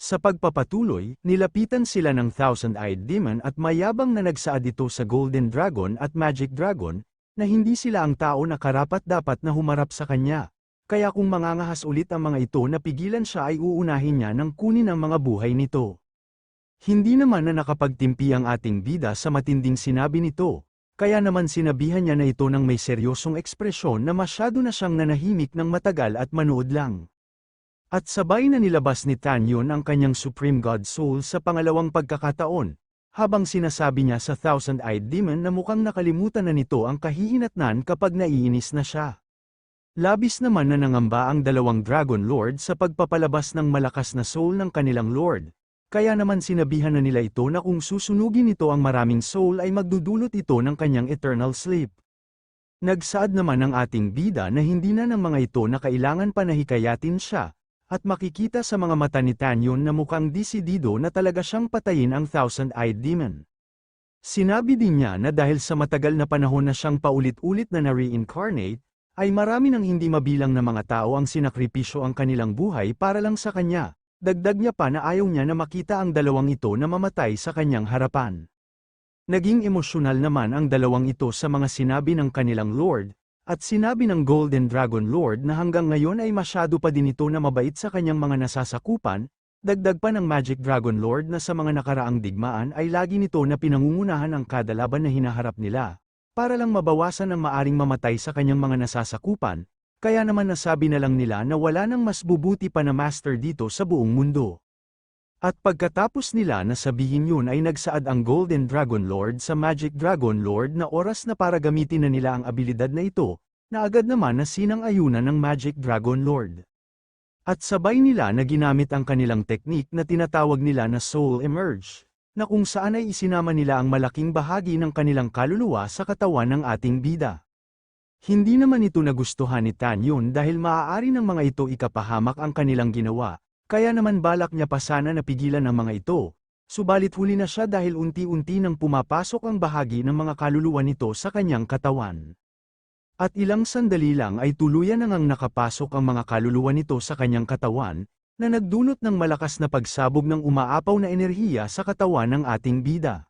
Sa pagpapatuloy, nilapitan sila ng Thousand-Eyed Demon at mayabang na nagsaad ito sa Golden Dragon at Magic Dragon, na hindi sila ang tao na karapat-dapat na humarap sa kanya. Kaya kung mangangahas ulit ang mga ito na pigilan siya ay uunahin niya ng kunin ang mga buhay nito. Hindi naman na nakapagtimpi ang ating bida sa matinding sinabi nito, kaya naman sinabihan niya na ito ng may seryosong ekspresyon na masyado na siyang nanahimik ng matagal at manood lang. At sabay na nilabas ni Tanyon ang kanyang Supreme God Soul sa pangalawang pagkakataon, habang sinasabi niya sa Thousand-Eyed Demon na mukhang nakalimutan na nito ang kahihinatnan kapag naiinis na siya. Labis naman na nangamba ang dalawang Dragon Lord sa pagpapalabas ng malakas na soul ng kanilang Lord, kaya naman sinabihan na nila ito na kung susunugin ito ang maraming soul ay magdudulot ito ng kanyang eternal sleep. Nagsaad naman ang ating bida na hindi na ng mga ito na kailangan pa na hikayatin siya, at makikita sa mga mata ni Tanyon na mukhang desidido na talaga siyang patayin ang Thousand-Eyed Demon. Sinabi din niya na dahil sa matagal na panahon na siyang paulit-ulit na na-reincarnate, ay marami ng hindi mabilang na mga tao ang sinakripisyo ang kanilang buhay para lang sa kanya. Dagdag niya pa na ayaw niya na makita ang dalawang ito na mamatay sa kanyang harapan. Naging emosyonal naman ang dalawang ito sa mga sinabi ng kanilang Lord, at sinabi ng Golden Dragon Lord na hanggang ngayon ay masyado pa din ito na mabait sa kanyang mga nasasakupan, dagdag pa ng Magic Dragon Lord na sa mga nakaraang digmaan ay lagi nito na pinangungunahan ang kada laban na hinaharap nila, para lang mabawasan ang maaring mamatay sa kanyang mga nasasakupan, kaya naman nasabi na lang nila na wala nang mas bubuti pa na master dito sa buong mundo. At pagkatapos nila na sabihin yun ay nagsaad ang Golden Dragon Lord sa Magic Dragon Lord na oras na para gamitin na nila ang abilidad na ito, na agad naman na sinang-ayunan ng Magic Dragon Lord. At sabay nila na ginamit ang kanilang teknik na tinatawag nila na Soul Emerge, na kung saan ay isinama nila ang malaking bahagi ng kanilang kaluluwa sa katawan ng ating bida. Hindi naman ito nagustuhan ni Tanyon dahil maaari ng mga ito ikapahamak ang kanilang ginawa. Kaya naman balak niya pa sana na pigilan ang mga ito, subalit huli na siya dahil unti-unti nang pumapasok ang bahagi ng mga kaluluwa nito sa kanyang katawan. At ilang sandali lang ay tuluyan na ngang nakapasok ang mga kaluluwa nito sa kanyang katawan, na nagdulot ng malakas na pagsabog ng umaapaw na enerhiya sa katawan ng ating bida.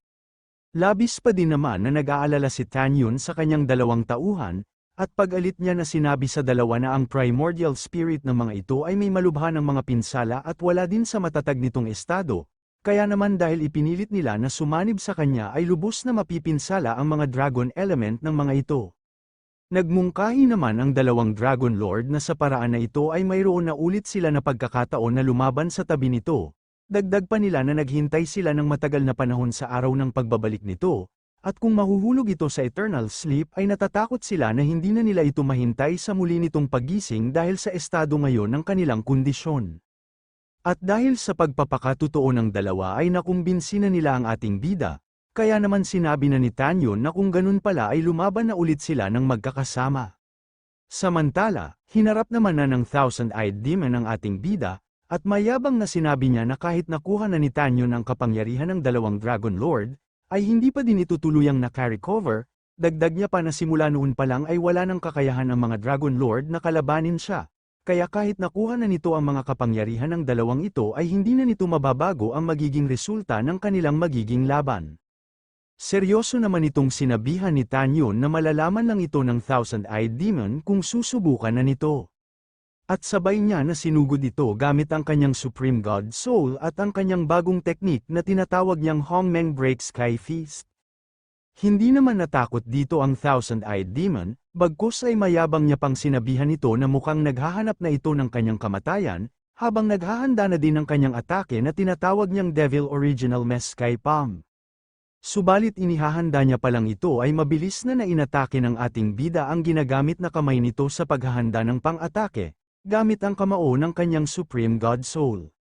Labis pa din naman na nag-aalala si Tanyon sa kanyang dalawang tauhan, at pag-alit niya na sinabi sa dalawa na ang primordial spirit ng mga ito ay may malubha ng mga pinsala at wala din sa matatag nitong estado, kaya naman dahil ipinilit nila na sumanib sa kanya ay lubos na mapipinsala ang mga dragon element ng mga ito. Nagmungkahi naman ang dalawang Dragon Lord na sa paraan na ito ay mayroon na ulit sila na pagkakataon na lumaban sa tabi nito, dagdag pa nila na naghintay sila ng matagal na panahon sa araw ng pagbabalik nito. At kung mahuhulog ito sa eternal sleep ay natatakot sila na hindi na nila ito mahintay sa muli nitong paggising dahil sa estado ngayon ng kanilang kondisyon. At dahil sa pagpapakatotoo ng dalawa ay nakumbinsi na nila ang ating bida, kaya naman sinabi na ni Tanyon na kung ganun pala ay lumaban na ulit sila ng magkakasama. Samantala, hinarap naman na ng Thousand-Eyed Demon ang ating bida, at mayabang na sinabi niya na kahit nakuha na ni Tanyon ang kapangyarihan ng dalawang Dragon Lord, ay hindi pa din ito tuluyang naka-recover, dagdag niya pa na simula noon pa lang ay wala nang kakayahan ang mga Dragon Lord na kalabanin siya, kaya kahit nakuha na nito ang mga kapangyarihan ng dalawang ito ay hindi na nito mababago ang magiging resulta ng kanilang magiging laban. Seryoso naman itong sinabihan ni Tanyon na malalaman lang ito ng Thousand-Eyed Demon kung susubukan na nito. At sabay niya na sinugod ito gamit ang kanyang Supreme God Soul at ang kanyang bagong teknik na tinatawag niyang Hongmeng Break Sky Feast. Hindi naman natakot dito ang Thousand-Eyed Demon, bagkus ay mayabang niya pang sinabihan ito na mukhang naghahanap na ito ng kanyang kamatayan, habang naghahanda na din ng kanyang atake na tinatawag niyang Devil Original Mess Sky Palm. Subalit inihahanda niya palang ito ay mabilis na inatake ng ating bida ang ginagamit na kamay nito sa paghahanda ng pang-atake, gamit ang kamao ng kanyang Supreme God Soul.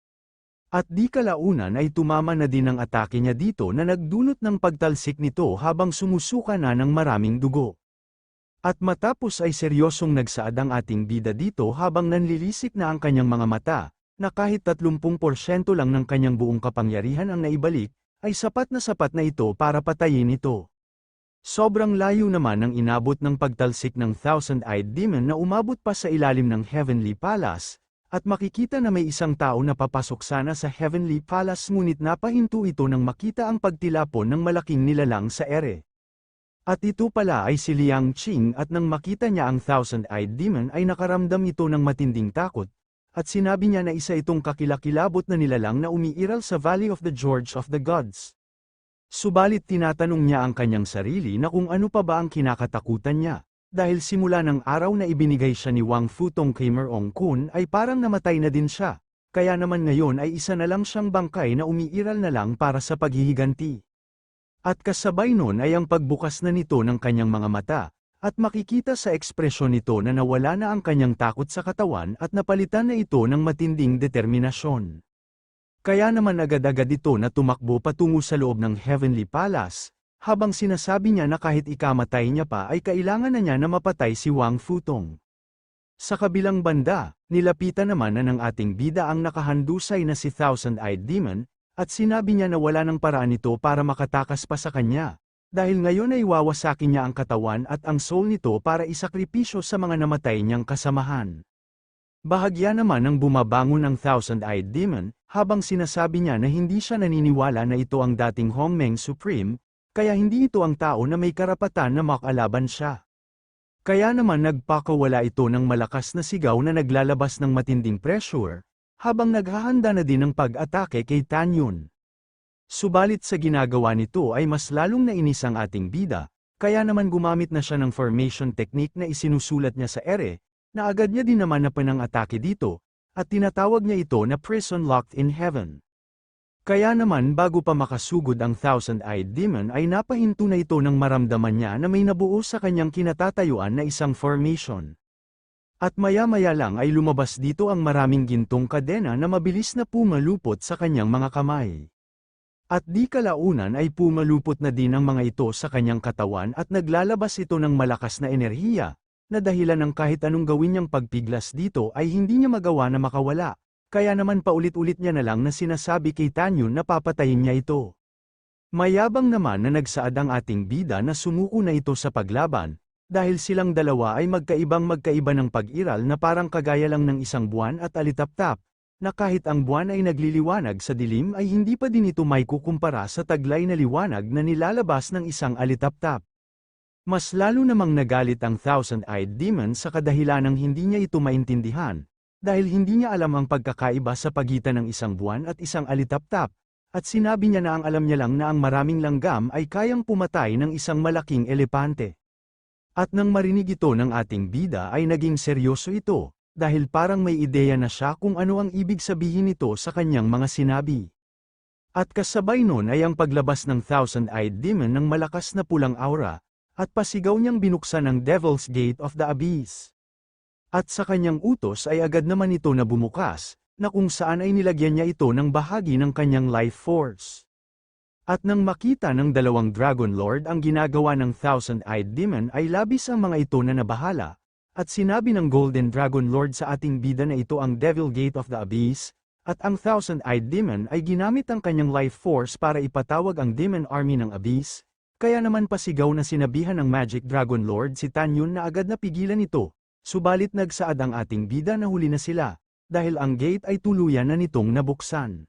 At di kalaunan ay tumama na din ang atake niya dito na nagdulot ng pagtalsik nito habang sumusuka na ng maraming dugo. At matapos ay seryosong nagsaad ang ating bida dito habang nanlilisik na ang kanyang mga mata, na kahit 30% lang ng kanyang buong kapangyarihan ang naibalik, ay sapat na ito para patayin ito. Sobrang layo naman ang inabot ng pagtalsik ng Thousand-Eyed Demon na umabot pa sa ilalim ng Heavenly Palace, At makikita na may isang tao na papasok sana sa Heavenly Palace ngunit napahinto ito nang makita ang pagtilapon ng malaking nilalang sa ere. At ito pala ay si Liang Qing at nang makita niya ang Thousand-Eyed Demon ay nakaramdam ito ng matinding takot, at sinabi niya na isa itong kakilakilabot na nilalang na umiiral sa Valley of the Gorge of the Gods. Subalit tinatanong niya ang kanyang sarili na kung ano pa ba ang kinakatakutan niya. Dahil simula ng araw na ibinigay siya ni Wang Futong kay Merong Kun ay parang namatay na din siya, kaya naman ngayon ay isa na lang siyang bangkay na umiiral na lang para sa paghihiganti. At kasabay nun ay ang pagbukas na nito ng kanyang mga mata, at makikita sa ekspresyon nito na nawala na ang kanyang takot sa katawan at napalitan na ito ng matinding determinasyon. Kaya naman agad-agad ito na tumakbo patungo sa loob ng Heavenly Palace, habang sinasabi niya na kahit ikamatay niya pa ay kailangan na niya na mapatay si Wang Futong. Sa kabilang banda, nilapitan naman na ng ating bida ang nakahandusay na si Thousand-Eyed Demon, at sinabi niya na wala ng paraan ito para makatakas pa sa kanya, dahil ngayon ay wawasakin niya ang katawan at ang soul nito para isakripisyo sa mga namatay niyang kasamahan. Bahagya naman ang bumabangon ang Thousand-Eyed Demon, habang sinasabi niya na hindi siya naniniwala na ito ang dating Hongmeng Supreme, kaya hindi ito ang tao na may karapatan na makalaban siya. Kaya naman nagpakawala ito ng malakas na sigaw na naglalabas ng matinding pressure, habang naghahanda na din ng pag-atake kay Tan Yun. Subalit sa ginagawa nito ay mas lalong nainis ang ating bida, kaya naman gumamit na siya ng formation technique na isinusulat niya sa ere, na agad niya din naman na panang-atake dito, at tinatawag niya ito na Prison Locked in Heaven. Kaya naman bago pa makasugod ang Thousand-Eyed Demon ay napahinto na ito nang maramdaman niya na may nabuo sa kanyang kinatatayuan na isang formation. At maya-maya lang ay lumabas dito ang maraming gintong kadena na mabilis na pumalupot sa kanyang mga kamay. At di kalaunan ay pumalupot na din ang mga ito sa kanyang katawan at naglalabas ito ng malakas na enerhiya, na dahilan ng kahit anong gawin niyang pagpiglas dito ay hindi niya magawa na makawala. Kaya naman paulit-ulit niya na lang na sinasabi kay Tan Yun na papatayin niya ito. Mayabang naman na nagsaad ang ating bida na sumuko na ito sa paglaban, dahil silang dalawa ay magkaiba ng pag-iral na parang kagaya lang ng isang buwan at alitap-tap, na kahit ang buwan ay nagliliwanag sa dilim ay hindi pa din ito may kukumpara sa taglay na liwanag na nilalabas ng isang alitap-tap. Mas lalo namang nagalit ang Thousand-Eyed Demon sa kadahilanang hindi niya ito maintindihan, dahil hindi niya alam ang pagkakaiba sa pagitan ng isang buwan at isang alitap-tap, at sinabi niya na ang alam niya lang na ang maraming langgam ay kayang pumatay ng isang malaking elepante. At nang marinig ito ng ating bida ay naging seryoso ito, dahil parang may ideya na siya kung ano ang ibig sabihin nito sa kanyang mga sinabi. At kasabay nun ay ang paglabas ng Thousand-Eyed Demon ng malakas na pulang aura, at pasigaw niyang binuksan ang Devil's Gate of the Abyss. At sa kanyang utos ay agad naman ito na bumukas, na kung saan ay nilagyan niya ito ng bahagi ng kanyang life force. At nang makita ng dalawang Dragon Lord ang ginagawa ng Thousand-Eyed Demon ay labis ang mga ito na nabahala, at sinabi ng Golden Dragon Lord sa ating bida na ito ang Devil Gate of the Abyss, at ang Thousand-Eyed Demon ay ginamit ang kanyang life force para ipatawag ang Demon Army ng Abyss, kaya naman pasigaw na sinabihan ng Magic Dragon Lord si Tan Yun na agad na pigilan ito. Subalit nagsaad ang ating bida na huli na sila, dahil ang gate ay tuluyan na nitong nabuksan.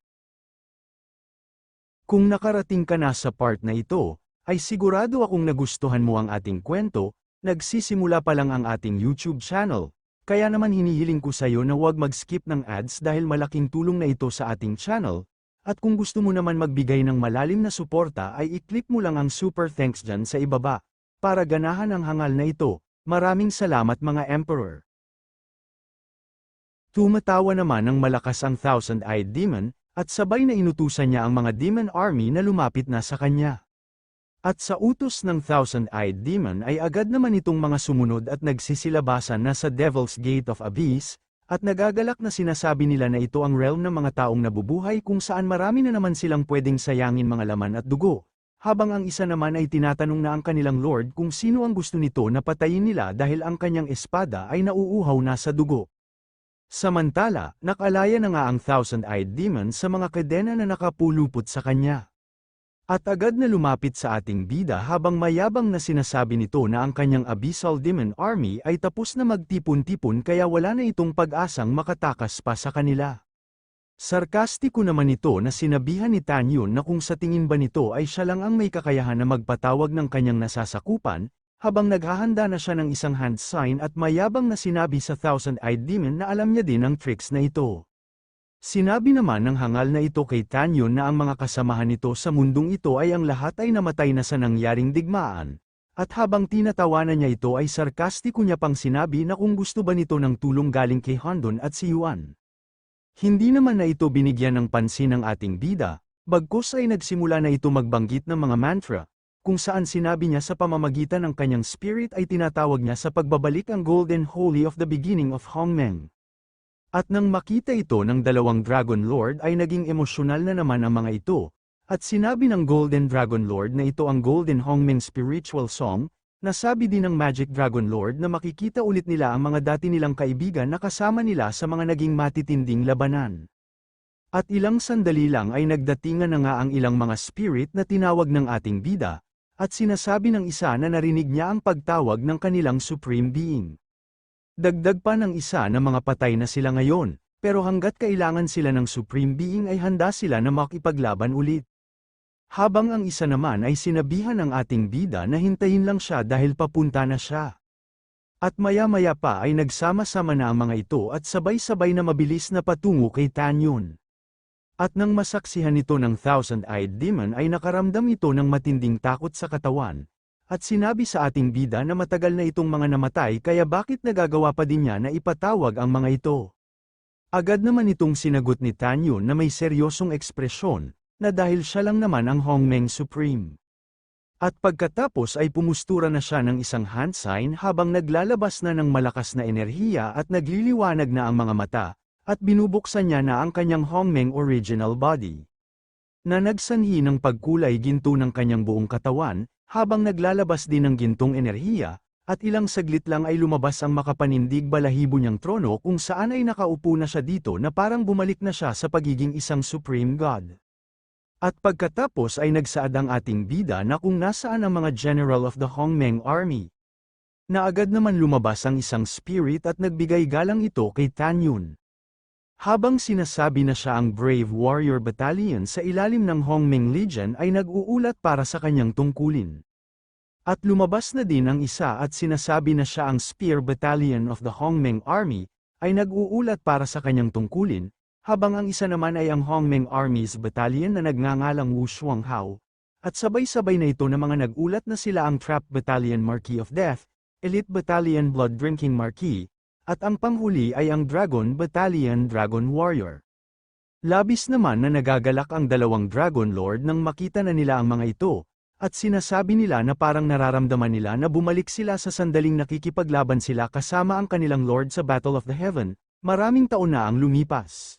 Kung nakarating ka na sa part na ito, ay sigurado akong nagustuhan mo ang ating kwento, nagsisimula pa lang ang ating YouTube channel, kaya naman hinihiling ko sa iyo na huwag mag-skip ng ads dahil malaking tulong na ito sa ating channel, at kung gusto mo naman magbigay ng malalim na suporta ay i-click mo lang ang super thanks dyan sa ibaba, para ganahan ang hangal na ito. Maraming salamat mga Emperor. Tumatawa naman ng malakas ang Thousand-Eyed Demon, at sabay na inutusan niya ang mga Demon Army na lumapit na sa kanya. At sa utos ng Thousand-Eyed Demon ay agad naman itong mga sumunod at nagsisilabasan na sa Devil's Gate of Abyss, at nagagalak na sinasabi nila na ito ang realm ng mga taong nabubuhay kung saan marami na naman silang pwedeng sayangin mga laman at dugo. Habang ang isa naman ay tinatanong na ang kanilang lord kung sino ang gusto nito na patayin nila dahil ang kanyang espada ay nauuhaw na sa dugo. Samantala, nakalaya na nga ang Thousand-Eyed Demon sa mga kadena na nakapulupot sa kanya. At agad na lumapit sa ating bida habang mayabang na sinasabi nito na ang kanyang Abyssal Demon Army ay tapos na magtipon-tipon kaya wala na itong pag-asang makatakas pa sa kanila. Sarkastiko naman ito na sinabihan ni Tanyun na kung sa tingin ba nito ay siya lang ang may kakayahan na magpatawag ng kanyang nasasakupan, habang naghahanda na siya ng isang hand sign at mayabang na sinabi sa Thousand-Eyed Demon na alam niya din ang tricks na ito. Sinabi naman ng hangal na ito kay Tanyun na ang mga kasamahan nito sa mundong ito ay ang lahat ay namatay na sa nangyaring digmaan, at habang tinatawanan niya ito ay sarkastiko niya pang sinabi na kung gusto ba nito ng tulong galing kay Handon at si Yuan. Hindi naman na ito binigyan ng pansin ng ating bida, bagkus ay nagsimula na ito magbanggit ng mga mantra, kung saan sinabi niya sa pamamagitan ng kanyang spirit ay tinatawag niya sa pagbabalik ang Golden Holy of the Beginning of Hongmeng. At nang makita ito ng dalawang Dragon Lord ay naging emosyonal na naman ang mga ito, at sinabi ng Golden Dragon Lord na ito ang Golden Hongmeng Spiritual Song, nasabi din ng Magic Dragon Lord na makikita ulit nila ang mga dati nilang kaibigan na kasama nila sa mga naging matitinding labanan. At ilang sandali lang ay nagdatingan na nga ang ilang mga spirit na tinawag ng ating bida, at sinasabi ng isa na narinig niya ang pagtawag ng kanilang Supreme Being. Dagdag pa ng isa na mga patay na sila ngayon, pero hanggat kailangan sila ng Supreme Being ay handa sila na makipaglaban ulit. Habang ang isa naman ay sinabihan ng ating bida na hintayin lang siya dahil papunta na siya. At maya-maya pa ay nagsama-sama na ang mga ito at sabay-sabay na mabilis na patungo kay Tanyun. At nang masaksihan ito ng Thousand-Eyed Demon ay nakaramdam ito ng matinding takot sa katawan. At sinabi sa ating bida na matagal na itong mga namatay kaya bakit nagagawa pa din niya na ipatawag ang mga ito. Agad naman itong sinagot ni Tanyun na may seryosong ekspresyon, na dahil siya lang naman ang Hongmeng Supreme. At pagkatapos ay pumustura na siya ng isang hand sign habang naglalabas na ng malakas na enerhiya at nagliliwanag na ang mga mata, at binubuksan niya na ang kanyang Hongmeng original body. Na nagsanhi ng pagkulay ginto ng kanyang buong katawan, habang naglalabas din ng gintong enerhiya, at ilang saglit lang ay lumabas ang makapanindig balahibo niyang trono kung saan ay nakaupo na siya dito na parang bumalik na siya sa pagiging isang Supreme God. At pagkatapos ay nagsaad ang ating bida na kung nasaan ang mga General of the Hongmeng Army. Na agad naman lumabas ang isang spirit at nagbigay galang ito kay Tanyun. Habang sinasabi na siya ang Brave Warrior Battalion sa ilalim ng Hongmeng Legion ay nag-uulat para sa kanyang tungkulin. At lumabas na din ang isa at sinasabi na siya ang Spear Battalion of the Hongmeng Army, ay nag-uulat para sa kanyang tungkulin, habang ang isa naman ay ang Hongmeng Army's Battalion na nagngangalang Wu Shuanghao, at sabay-sabay na ito na mga nag-ulat na sila ang Trap Battalion Marquis of Death, Elite Battalion Blood Drinking Marquis, at ang panghuli ay ang Dragon Battalion Dragon Warrior. Labis naman na nagagalak ang dalawang Dragon Lord nang makita na nila ang mga ito, at sinasabi nila na parang nararamdaman nila na bumalik sila sa sandaling nakikipaglaban sila kasama ang kanilang Lord sa Battle of the Heaven, maraming taon na ang lumipas.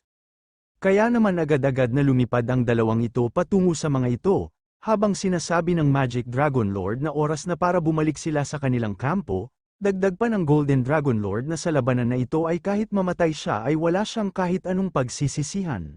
Kaya naman agad-agad na lumipad ang dalawang ito patungo sa mga ito, habang sinasabi ng Magic Dragon Lord na oras na para bumalik sila sa kanilang kampo. Dagdag pa ng Golden Dragon Lord na sa labanan na ito ay kahit mamatay siya ay wala siyang kahit anong pagsisisihan.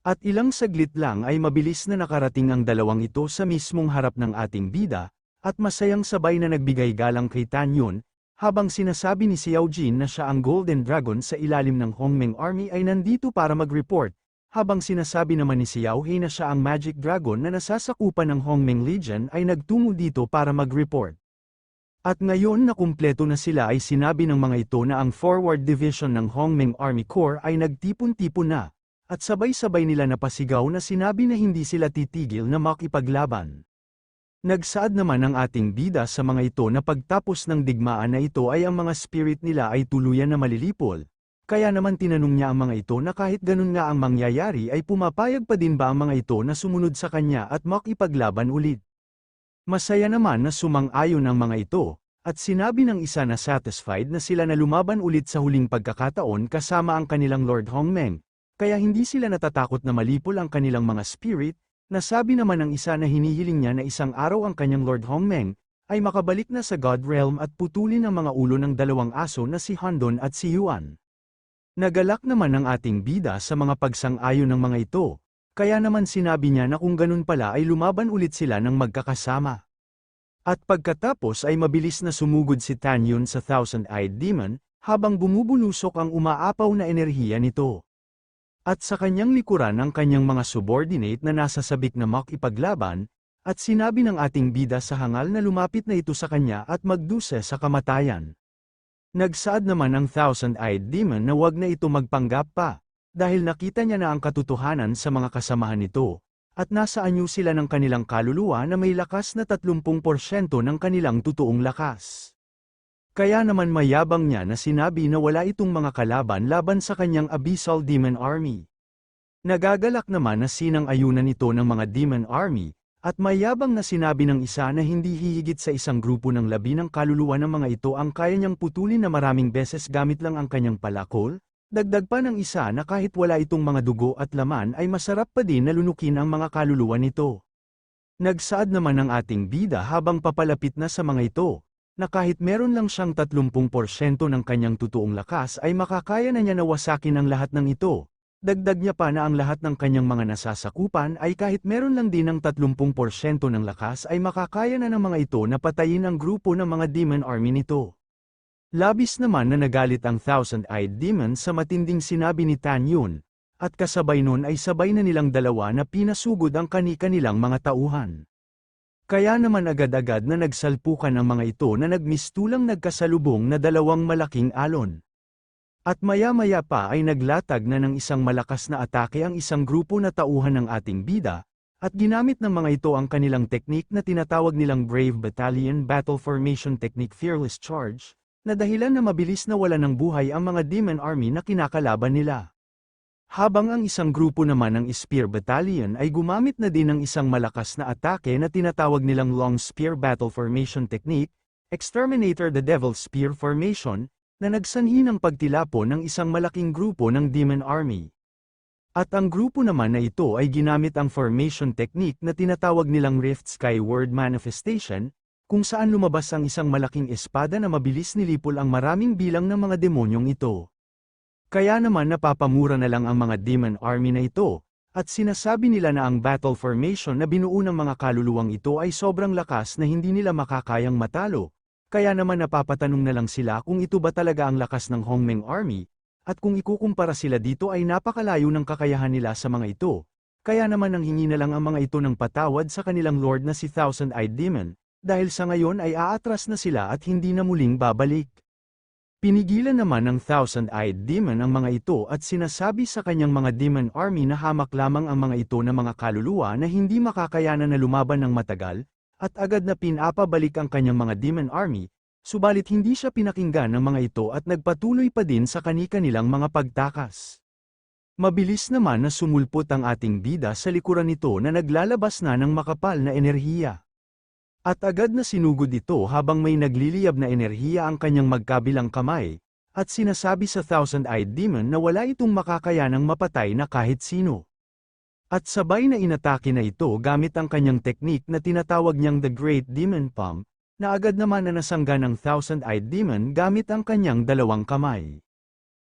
At ilang saglit lang ay mabilis na nakarating ang dalawang ito sa mismong harap ng ating bida, at masayang sabay na nagbigay galang kay Tanyun, habang sinasabi ni Xiao Jin na siya ang Golden Dragon sa ilalim ng Hongmeng Army ay nandito para mag-report, habang sinasabi naman ni Xiao He na siya ang Magic Dragon na nasasakupan ng Hongmeng Legion ay nagtungo dito para mag-report. At ngayon na kumpleto na sila ay sinabi ng mga ito na ang Forward Division ng Hongmeng Army Corps ay nagtipon-tipon na, at sabay-sabay nila napasigaw na sinabi na hindi sila titigil na makipaglaban. Nagsaad naman ang ating bida sa mga ito na pagtapos ng digmaan na ito ay ang mga spirit nila ay tuluyan na malilipol, kaya naman tinanong niya ang mga ito na kahit ganun nga ang mangyayari ay pumapayag pa din ba ang mga ito na sumunod sa kanya at makipaglaban ulit. Masaya naman na sumang-ayon ang mga ito, at sinabi ng isa na satisfied na sila na lumaban ulit sa huling pagkakataon kasama ang kanilang Lord Hongmeng, kaya hindi sila natatakot na malipol ang kanilang mga spirit. Nasabi naman ng isa na hinihiling niya na isang araw ang kanyang Lord Hongmeng ay makabalik na sa God Realm at putulin ang mga ulo ng dalawang aso na si Handon at si Yuan. Nagalak naman ang ating bida sa mga pagsang-ayon ng mga ito, Kaya naman sinabi niya na kung ganun pala ay lumaban ulit sila ng magkakasama. At pagkatapos ay mabilis na sumugod si Tan Yun sa Thousand-Eyed Demon, habang bumubulusok ang umaapaw na enerhiya nito. At sa kanyang likuran ang kanyang mga subordinate na nasa sabik na makipaglaban, at sinabi ng ating bida sa hangal na lumapit na ito sa kanya at magdusa sa kamatayan. Nagsaad naman ang Thousand-Eyed Demon na wag na ito magpanggap pa, dahil nakita niya na ang katotohanan sa mga kasamahan nito, at nasa anyo sila ng kanilang kaluluwa na may lakas na 30% ng kanilang totoong lakas. Kaya naman mayabang niya na sinabi na wala itong mga kalaban laban sa kanyang Abyssal Demon Army. Nagagalak naman na sinang-ayunan ito ng mga Demon Army, at mayabang na sinabi ng isa na hindi hihigit sa isang grupo ng labi ng kaluluwa ng mga ito ang kaya niyang putulin na maraming beses gamit lang ang kanyang palakol. Dagdag pa ng isa na kahit wala itong mga dugo at laman ay masarap pa din na lunukin ang mga kaluluwa nito. Nagsaad naman ang ating bida habang papalapit na sa mga ito, na kahit meron lang siyang 30% ng kanyang totoong lakas ay makakaya na niya nawasakin ang lahat ng ito. Dagdag niya pa na ang lahat ng kanyang mga nasasakupan ay kahit meron lang din ng 30% ng lakas ay makakaya na ng mga ito na patayin ang grupo ng mga Demon Army nito. Labis naman na nagalit ang Thousand-Eyed Demon sa matinding sinabi ni Tan Yun, at kasabay nun ay sabay na nilang dalawa na pinasugod ang kani-kanilang mga tauhan. Kaya naman agad-agad na nagsalpukan ang mga ito na nagmistulang nagkasalubong na dalawang malaking alon. At maya-maya pa ay naglatag na ng isang malakas na atake ang isang grupo na tauhan ng ating bida, at ginamit ng mga ito ang kanilang teknik na tinatawag nilang Brave Battalion Battle Formation Technique Fearless Charge, na dahilan na mabilis na wala ng buhay ang mga Demon Army na kinakalaban nila. Habang ang isang grupo naman ng Spear Battalion ay gumamit na din ng isang malakas na atake na tinatawag nilang Long Spear Battle Formation Technique, Exterminator the Devil Spear Formation, na nagsanhi ng pagtilapo ng isang malaking grupo ng Demon Army. At ang grupo naman na ito ay ginamit ang formation technique na tinatawag nilang Rift Skyward Manifestation, kung saan lumabas ang isang malaking espada na mabilis nilipol ang maraming bilang ng mga demonyong ito. Kaya naman napapamura na lang ang mga Demon Army na ito, at sinasabi nila na ang battle formation na binuo ng mga kaluluwang ito ay sobrang lakas na hindi nila makakayang matalo, kaya naman napapatanong na lang sila kung ito ba talaga ang lakas ng Hongmeng Army, at kung ikukumpara sila dito ay napakalayo ng kakayahan nila sa mga ito, kaya naman ang hingi na lang ang mga ito ng patawad sa kanilang lord na si Thousand-Eyed Demon, dahil sa ngayon ay aatras na sila at hindi na muling babalik. Pinigilan naman ng Thousand-Eyed Demon ang mga ito at sinasabi sa kanyang mga Demon Army na hamak lamang ang mga ito na mga kaluluwa na hindi makakayanan na lumaban ng matagal, at agad na pinapabalik ang kanyang mga Demon Army, subalit hindi siya pinakinggan ng mga ito at nagpatuloy pa din sa kani-kanilang mga pagtakas. Mabilis naman na sumulpot ang ating bida sa likuran nito na naglalabas na ng makapal na enerhiya. At agad na sinugod ito habang may nagliliyab na enerhiya ang kanyang magkabilang kamay, at sinasabi sa Thousand-Eyed Demon na wala itong makakayanang mapatay na kahit sino. At sabay na inatake na ito gamit ang kanyang teknik na tinatawag niyang The Great Demon Palm, na agad naman na nasangga ng Thousand-Eyed Demon gamit ang kanyang dalawang kamay.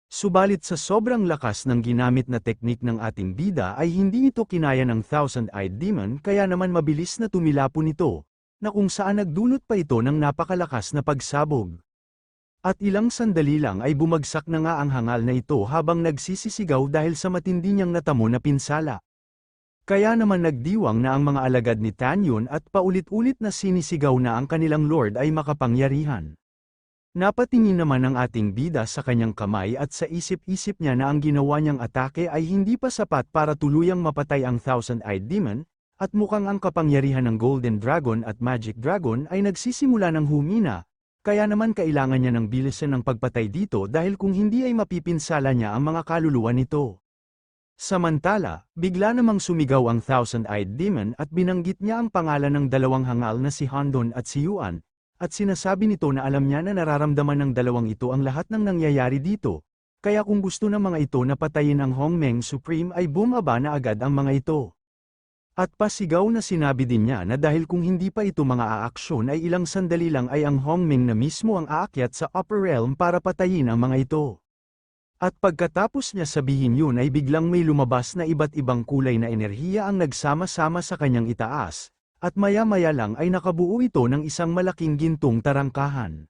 Subalit sa sobrang lakas ng ginamit na teknik ng ating bida ay hindi ito kinaya ng Thousand-Eyed Demon kaya naman mabilis na tumilapon ito, na kung saan nagdulot pa ito ng napakalakas na pagsabog. At ilang sandali lang ay bumagsak na nga ang hangal na ito habang nagsisisigaw dahil sa matindi niyang natamo na pinsala. Kaya naman nagdiwang na ang mga alagad ni Tan Yun at paulit-ulit na sinisigaw na ang kanilang lord ay makapangyarihan. Napatingin naman ang ating bida sa kanyang kamay at sa isip-isip niya na ang ginawa niyang atake ay hindi pa sapat para tuluyang mapatay ang Thousand-Eyed Demon, at mukhang ang kapangyarihan ng Golden Dragon at Magic Dragon ay nagsisimula ng humina, kaya naman kailangan niya ng bilisan ng pagpatay dito dahil kung hindi ay mapipinsala niya ang mga kaluluwa nito. Samantala, bigla namang sumigaw ang Thousand-Eyed Demon at binanggit niya ang pangalan ng dalawang hangal na si Handon at si Yuan, at sinasabi nito na alam niya na nararamdaman ng dalawang ito ang lahat ng nangyayari dito, kaya kung gusto ng mga ito na patayin ang Hongmeng Supreme ay bumaba na agad ang mga ito. At pasigaw na sinabi din niya na dahil kung hindi pa ito mga aaksyon ay ilang sandali lang ay ang Hongmeng na mismo ang aakyat sa Upper Realm para patayin ang mga ito. At pagkatapos niya sabihin yun ay biglang may lumabas na iba't ibang kulay na enerhiya ang nagsama-sama sa kanyang itaas, at maya-maya lang ay nakabuo ito ng isang malaking gintong tarangkahan.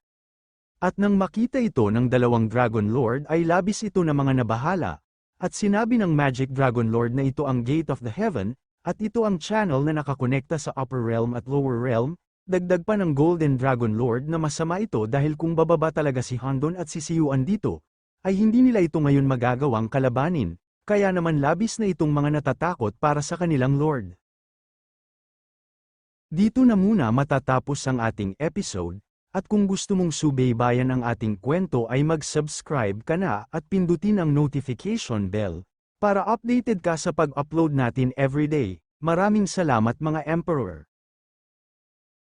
At nang makita ito ng dalawang Dragon Lord ay labis ito na mga nabahala, at sinabi ng Magic Dragon Lord na ito ang Gate of the Heaven, at ito ang channel na nakakonekta sa Upper Realm at Lower Realm. Dagdag pa ng Golden Dragon Lord na masama ito dahil kung bababa talaga si Handon at si Siyuan dito, ay hindi nila ito ngayon magagawang kalabanin, kaya naman labis na itong mga natatakot para sa kanilang Lord. Dito na muna matatapos ang ating episode, at kung gusto mong subaybayan ang ating kwento ay mag-subscribe ka na at pindutin ang notification bell, para updated ka sa pag-upload natin everyday. Maraming salamat mga Emperor!